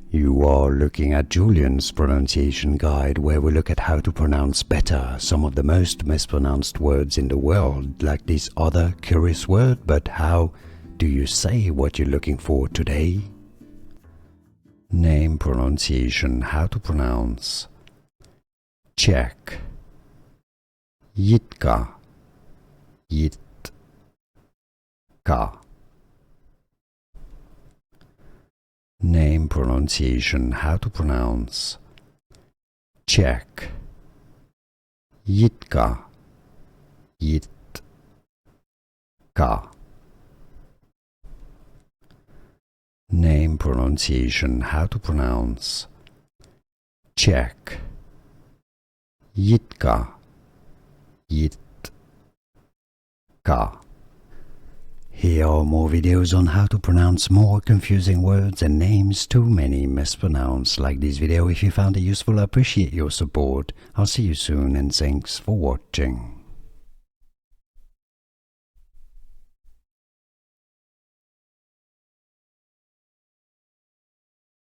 You are looking at Julian's pronunciation guide, where we look at how to pronounce better some of the most mispronounced words in the world, like this other curious word. But how do you say what you're looking for today? Name, pronunciation, how to pronounce Czech, Jitka, Jitka. Name, pronunciation, how to pronounce Czech, Jitka, Jitka. Name, pronunciation, how to pronounce Czech, Jitka, Jitka. Here are more videos on how to pronounce more confusing words and names too many mispronounced. Like this video if you found it useful. I appreciate your support. I'll see you soon and thanks for watching.